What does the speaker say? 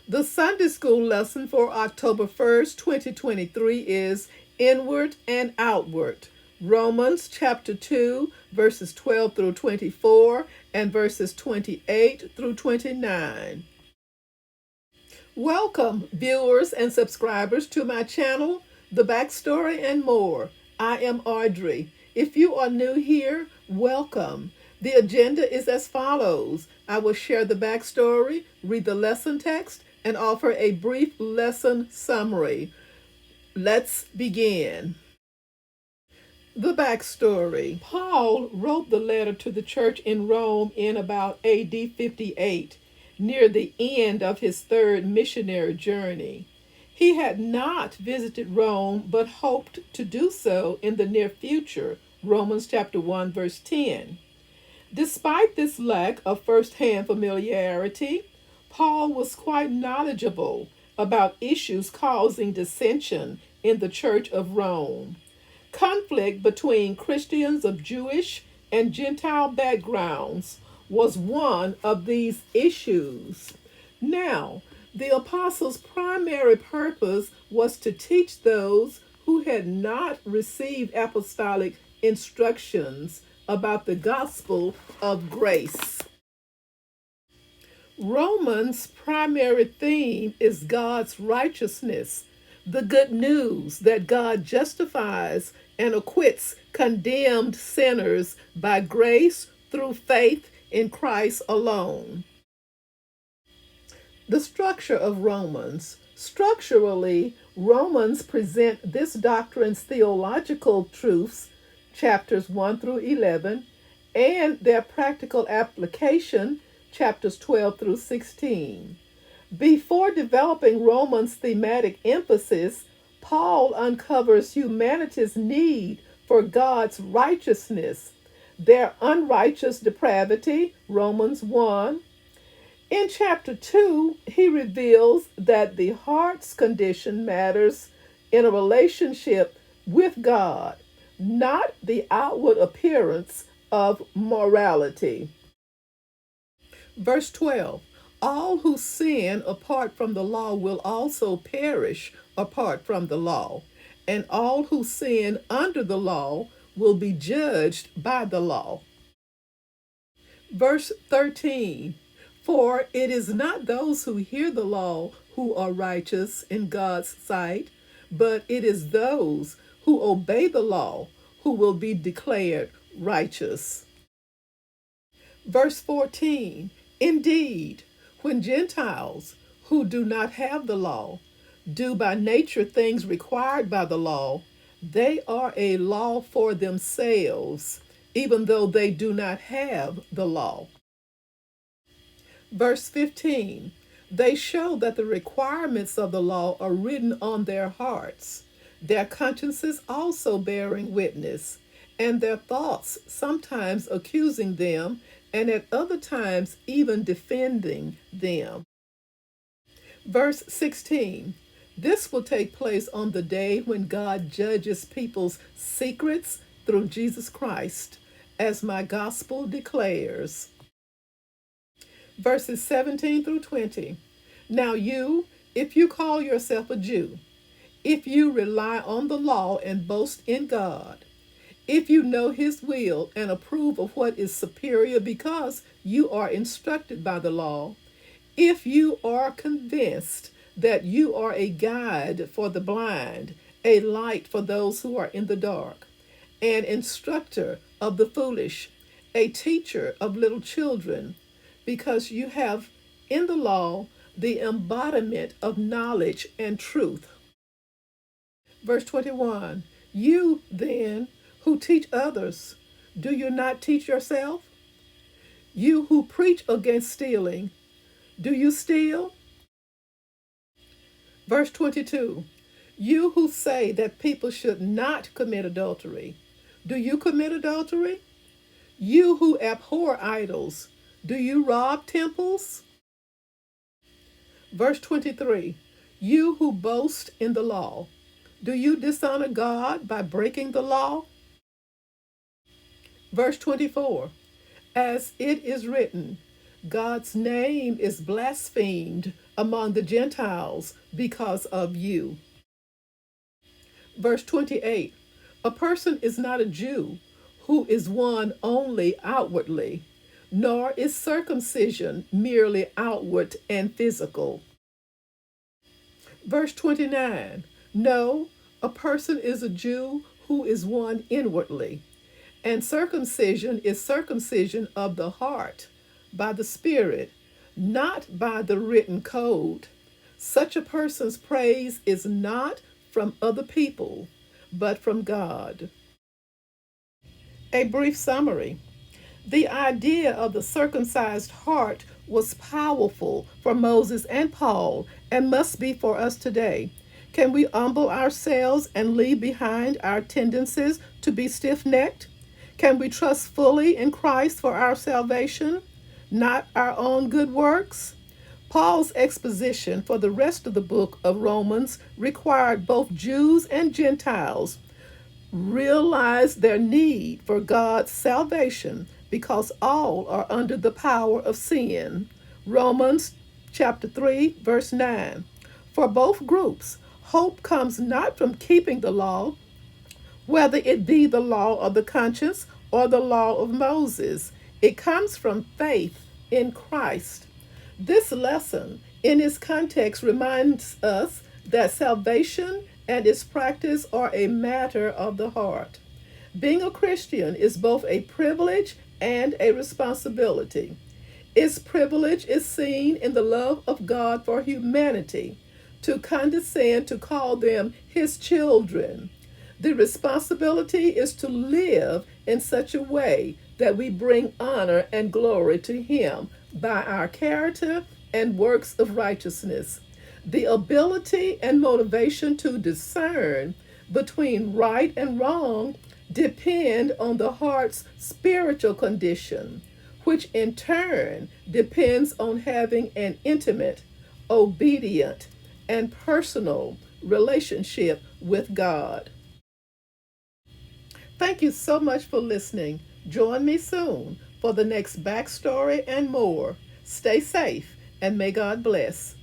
The Sunday school lesson for October 1st, 2023 is Inward and Outward. Romans chapter 2, verses 12 through 24 and verses 28 through 29. Welcome, viewers and subscribers, to my channel, The Backstory and More. I am Audrey. If you are new here, welcome. The agenda is as follows. I will share the backstory, read the lesson text, and offer a brief lesson summary. Let's begin. The backstory. Paul wrote the letter to the church in Rome in about AD 58, near the end of his third missionary journey. He had not visited Rome but hoped to do so in the near future. Romans chapter 1 verse 10. Despite this lack of first-hand familiarity, Paul was quite knowledgeable about issues causing dissension in the Church of Rome. Conflict between Christians of Jewish and Gentile backgrounds was one of these issues. Now, the apostles' primary purpose was to teach those who had not received apostolic instructions about the gospel of grace. Romans' primary theme is God's righteousness, the good news that God justifies and acquits condemned sinners by grace through faith in Christ alone. The structure of Romans. Structurally, Romans present this doctrine's theological truths, chapters 1 through 11, and their practical application, chapters 12 through 16. Before developing Romans' thematic emphasis, Paul uncovers humanity's need for God's righteousness, their unrighteous depravity, Romans 1. In chapter 2, he reveals that the heart's condition matters in a relationship with God, not the outward appearance of morality. Verse 12, all who sin apart from the law will also perish apart from the law, and all who sin under the law will be judged by the law. Verse 13, for it is not those who hear the law who are righteous in God's sight, but it is those who obey the law who will be declared righteous. Verse 14, indeed, when Gentiles who do not have the law do by nature things required by the law, they are a law for themselves, even though they do not have the law. Verse 15, they show that the requirements of the law are written on their hearts, their consciences also bearing witness, and their thoughts sometimes accusing them, and at other times even defending them. Verse 16, this will take place on the day when God judges people's secrets through Jesus Christ, as my gospel declares. Verses 17 through 20, now you, if you call yourself a Jew, if you rely on the law and boast in God, if you know his will and approve of what is superior because you are instructed by the law, if you are convinced that you are a guide for the blind, a light for those who are in the dark, an instructor of the foolish, a teacher of little children, because you have in the law the embodiment of knowledge and truth. Verse 21, you then who teach others, do you not teach yourself? You who preach against stealing, do you steal? Verse 22, you who say that people should not commit adultery, do you commit adultery? You who abhor idols, do you rob temples? Verse 23, you who boast in the law, do you dishonor God by breaking the law? Verse 24, as it is written, God's name is blasphemed among the Gentiles because of you. Verse 28. A person is not a Jew who is one only outwardly, nor is circumcision merely outward and physical. Verse 29. No, a person is a Jew who is one inwardly, and circumcision is circumcision of the heart by the Spirit, not by the written code. Such a person's praise is not from other people, but from God. A brief summary. The idea of the circumcised heart was powerful for Moses and Paul and must be for us today. Can we humble ourselves and leave behind our tendencies to be stiff necked? Can we trust fully in Christ for our salvation, not our own good works? Paul's exposition for the rest of the book of Romans required both Jews and Gentiles realize their need for God's salvation because all are under the power of sin. Romans chapter 3, verse 9. For both groups, hope comes not from keeping the law, whether it be the law of the conscience or the law of Moses. It comes from faith in Christ. This lesson, in its context, reminds us that salvation and its practice are a matter of the heart. Being a Christian is both a privilege and a responsibility. Its privilege is seen in the love of God for humanity, to condescend to call them His children. The responsibility is to live in such a way that we bring honor and glory to Him by our character and works of righteousness. The ability and motivation to discern between right and wrong depend on the heart's spiritual condition, which in turn depends on having an intimate, obedient, and personal relationship with God. Thank you so much for listening. Join me soon for the next backstory and more. Stay safe and may God bless.